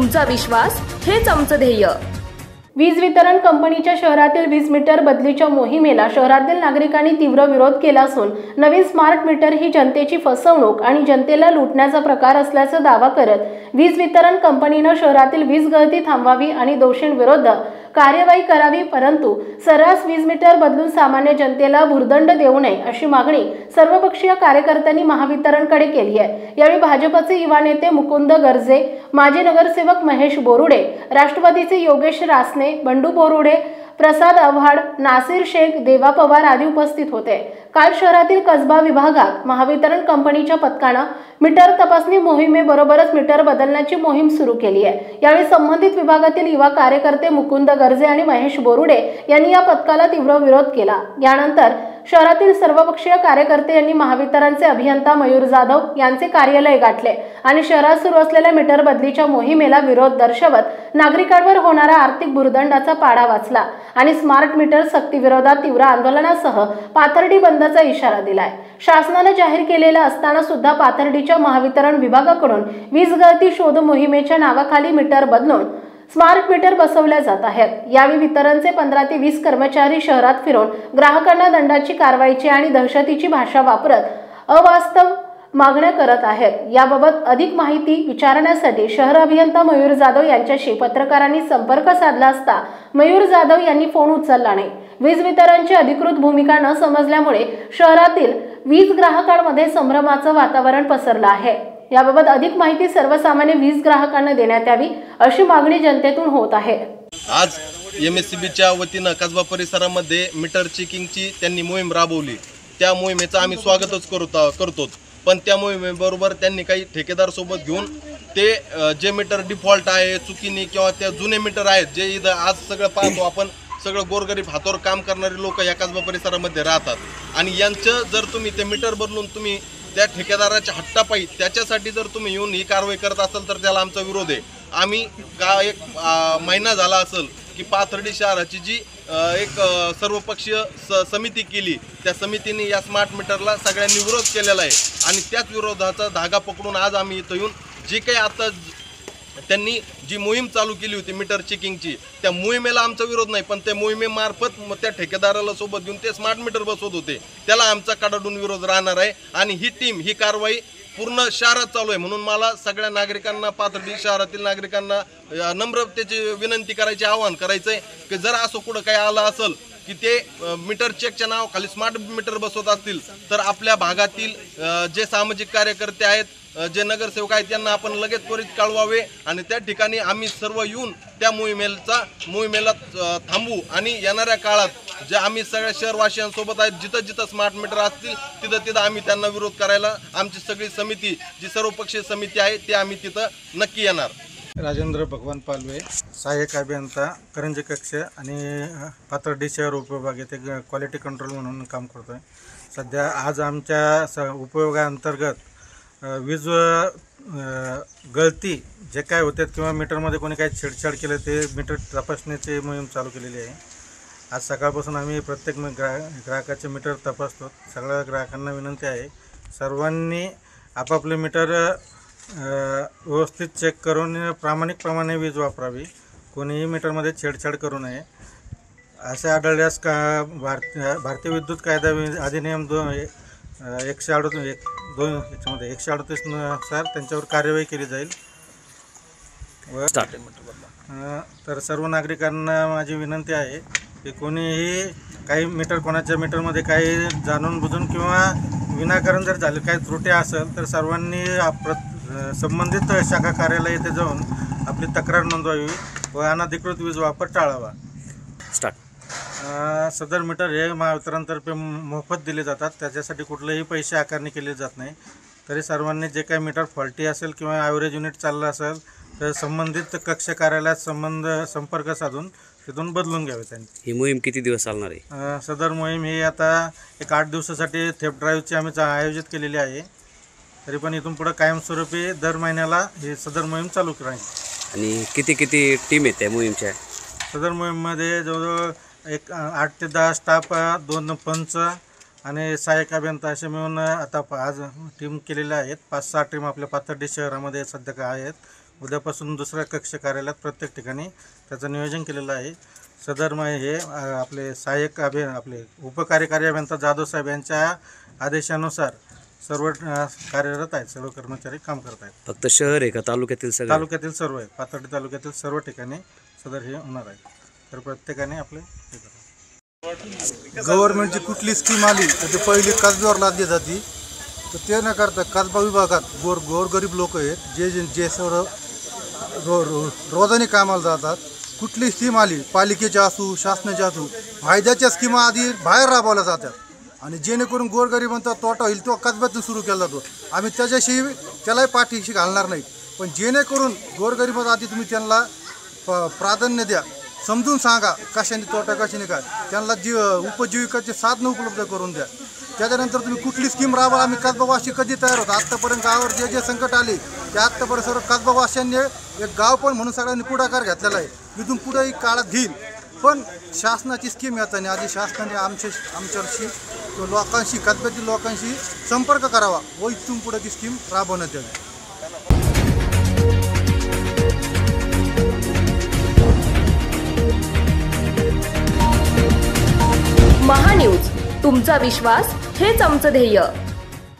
तुमचा विश्वास हेच आमचं ध्येय। वीज वितरण कंपनीच्या शहरातील वीज मीटर बदलीच्या मोहिमेला शहरातील नागरिकांनी तीव्र विरोध केला असून नवीन स्मार्ट मीटर ही जनतेची फसवणूक आणि जनतेला लुटण्याचा प्रकार असल्याचा दावा करत वीज वितरण कंपनीने शहरातील वीज गळती थांबवावी आणि दोषींविरोधात कार्यवाही करावी, परंतु सर्रास वीज मीटर बदलून सामान्य जनतेला भुर्दंड देऊ नये अशी मागणी सर्वपक्षीय कार्यकर्त्यांनी महावितरणकडे केली आहे। यावेळी भाजपचे युवा नेते मुकुंद गर्जे, माजी नगरसेवक महेश बोरुडे, राष्ट्रवादीचे योगेश रासने, बंडू बोरुडे, प्रसाद आव्हाड, नासिर शेख, देवा पवार आदी उपस्थित होते। काल शहरातील कसबा विभागात महावितरण कंपनीच्या पथकाने मीटर तपासणी मोहिमेबरोबरच मीटर बदलण्याची मोहीम सुरू केली आहे। यावेळी संबंधित विभागातील युवा कार्यकर्ते मुकुंद गर्जे आणि महेश बोरुडे यांनी या पथकाला तीव्र विरोध केला। यानंतर शहरातील सर्वपक्षीय कार्यकर्ते यांनी महावितरणचे अभियंता मयूर जाधव यांचे कार्यालय गाठले आणि शहरात सुरू असलेल्या मीटर बदलीच्या मोहिमेला विरोध दर्शवत नागरिकांवर होणारा आर्थिक भुर्दंडाचा पाडा वाचला आणि स्मार्ट मीटर सक्ती विरोधात तीव्र आंदोलनासह पाथर्डी बंदचा इशारा दिलाय। शासनाने जाहीर केलेला असताना सुद्धा पाथर्डीच्या महावितरण विभागाकडून वीज गळती शोध मोहिमेच्या नावाखाली मीटर बदलून स्मार्ट मीटर बसवल्या जात आहेत। यावेळी वितरणचे 15 ते 20 कर्मचारी शहरात फिरून ग्राहकांना दंडाची कारवाईची आणि दहशतीची भाषा वापरत अवास्तव मागण्या करत आहेत। याबाबत अधिक माहिती विचारण्यासाठी शहर अभियंता मयूर जाधव यांच्याशी पत्रकारांनी संपर्क साधला असता मयूर जाधव यांनी फोन उचलला नाही। वीज वितरणची अधिकृत भूमिका न समजल्यामुळे शहरातील वीज ग्राहकांमध्ये संभ्रमाचं वातावरण पसरलं आहे। याबाबत अधिक माहिती सर्वसामान्य वीज ग्राहकांना देण्यात यावी अशी मागणी जनतेतून होत आहे। आज MSCBच्या वतीनं कसबा परिसरामध्ये मीटर चेकिंगची त्यांनी मोहीम राबवली। त्या मोहिमेचं आम्ही स्वागतच करतो, पण त्या मोहिमेबरोबर त्यांनी काही ठेकेदार सोबत घेऊन ते जे मीटर डिफॉल्ट आहे चुकीने किंवा त्या जुने मीटर आहेत जे इथं आज सगळं पाहतो आपण, सगळं गोरगरीब हातावर काम करणारे लोक या कसबा परिसरामध्ये राहतात आणि यांचं जर तुम्ही ते मीटर बदलून तुम्ही त्या ठेकेदाराच्या हट्टापायी त्याच्यासाठी जर तुम्ही येऊन ही कारवाई करत असाल तर त्याला आमचा विरोध आहे। आम्ही एक महिना झाला असेल की पाथर्डी शहराची जी एक सर्वपक्षीय समिती केली, त्या समितीने या स्मार्ट मीटरला सगळ्यांनी विरोध केलेला आहे आणि त्याच विरोधाचा धागा पकडून आज आम्ही इथं येऊन जे काही आता त्यांनी जी मोहीम चालू केली होती मीटर चेकिंगची, त्या मोहिमेला आमचा विरोध नाही, पण त्या मोहिमेमार्फत त्या ठेकेदाराला सोबत घेऊन ते स्मार्ट मीटर बसवत होते त्याला आमचा कडाडून विरोध राहणार आहे आणि ही टीम ही कारवाई पूर्ण शहरात चालू आहे। म्हणून मला सगळ्या नागरिकांना, पाथर्डी शहरातील नागरिकांना नम्रतेची विनंती करायची, आवाहन करायचं आहे की जर असं कुठं काही आलं असेल की ते मीटर चेकच्या नावाखाली स्मार्ट मीटर बसवत असतील तर आपल्या भागातील जे सामाजिक कार्यकर्ते आहेत, जे नगरसेवक आहेत त्यांना आपण लगेच त्वरित कळवावे आणि त्या ठिकाणी आम्ही सर्व येऊन त्या मोहिमेला थांबवू आणि येणाऱ्या काळात जे आम्ही सगळ्या शहरवासियांसोबत आहेत, जिथं जिथं स्मार्ट मीटर असतील तिथं आम्ही त्यांना विरोध करायला आमची सगळी समिती, जी सर्वपक्षीय समिती आहे ती आम्ही तिथं नक्की येणार। राजेंद्र भगवान पालवे, सहाय्यक अभियंता करंजी कक्ष आणि पाथर्डी शहर उपविभाग येथे क्वालिटी कंट्रोल म्हणून काम करतो आहे। सध्या आज आमच्या उपविभागाअंतर्गत वीज गळती जे काय होतात किंवा मीटरमध्ये कोणी काही छेडछाड केलं ते मीटर तपासण्याची मोहीम चालू केलेली आहे। आज सकाळपासून आम्ही प्रत्येक ग्राहकाचे मीटर तपासतो। सगळ्या ग्राहकांना विनंती आहे सर्वांनी आपापले मीटर व्यवस्थित चेक करून प्रामाणिकपणे वीज वापरावी, कोणीही मीटरमध्ये छेडछाड करू नये। असे आढळल्यास भारतीय विद्युत कायदा अधिनियम 138 नुसार त्यांच्यावर कार्यवाही केली जाईल। तर सर्व नागरिकांना माझी विनंती आहे की कोणीही काही कोणाच्या मीटरमध्ये काही जाणून बुजून किंवा विनाकारण जर झाले काही त्रुटी असेल तर सर्वांनी संबंधित शाखा कार्यालय येथे जाऊन आपली तक्रार नोंदवावी व अनधिकृत वीज वापर टाळावा। सदर मीटर हे महावितरणतर्फे मोफत दिले जातात, त्याच्यासाठी कुठलेही पैसे आकारणी केले जात नाही। तरी सर्वांनी जे काही मीटर फॉल्टी असेल किंवा ॲव्हरेज युनिट चाललं असेल तर संबंधित कक्ष कार्यालयात संपर्क साधून तिथून बदलून घ्यावे त्यांनी। ही मोहीम किती दिवस चालणार आहे? सदर मोहीम ही आता एक 8 दिवसासाठी थेफ्ट ड्राईव्हची आम्ही आयोजित केलेली आहे। तरी पण इथून पुढे कायमस्वरूपी दर महिन्याला ही सदर मोहीम चालू राहील। आणि किती टीम आहे त्या मोहीमच्या? सदर मोहीममध्ये जवळजवळ 8 ते 10 स्टाफ, 2 पंच आणि सहाय्यक अभियंता असे मिळून आता आज टीम केलेल्या आहेत। 5-6 टीम आपल्या पाथर्डी शहरामध्ये सध्या आहेत। उद्यापासून दुसऱ्या कक्ष कार्यालयात प्रत्येक ठिकाणी त्याचं नियोजन केलेलं आहे. सदर हे आपले सहाय्यक आपले उपकार्यकारी अभियंता जाधव साहेब यांच्या आदेशानुसार सर्व कार्यरत आहेत. सर्व कर्मचारी काम करत आहेत. फक्त शहर आहे का तालुक्यातील सगळे? तालुक्यातील सर्व आहे. पाथर्डी तालुक्यातील सर्व ठिकाणी सदर हे होणार आहे. तर प्रत्येकाने आपले हे करा. गव्हर्नमेंटची कुठली स्कीम आली तर ते पहिली कसब्यावर लादली जाते. तर ते न करता कसबा विभागात गोरगरीब लोक आहेत जे सर्व रोजाने कामाला जातात. कुठली स्कीम आली पालिकेच्या असू शासनाच्या असू फायद्याच्या स्कीमा आधी बाहेर राबवल्या जातात आणि जेणेकरून गोरगरिबांचा तोटा होईल तो कसब्यातून सुरू केला जातो. आम्ही त्यालाही पाठीशी घालणार नाही. पण जेणेकरून गोरगरिबांचा आधी तुम्ही त्यांना प्राधान्य द्या. समजून सांगा कशाने तोटा कशाने काय त्यांना उपजीविकाचे साधनं उपलब्ध करून द्या. त्याच्यानंतर तुम्ही कुठली स्कीम राबवा. आम्ही कसबावासी कधी तयार होतो. आत्तापर्यंत गावावर जे संकट आले ते आत्तापर्यंत सर्व कसबावाशांनी एक गाव पण म्हणून सगळ्यांनी पुढाकार घेतलेला आहे. इथून पुढेही काळात घेईल. पण शासनाची स्कीम येताना आधी शासनाने आमच्याशी लोकांशी कसब्यातील लोकांशी संपर्क करावा व इथून पुढे ती स्कीम राबवण्यात यावी. महान्यूज, तुमचा विश्वास हेच आमचं ध्येय.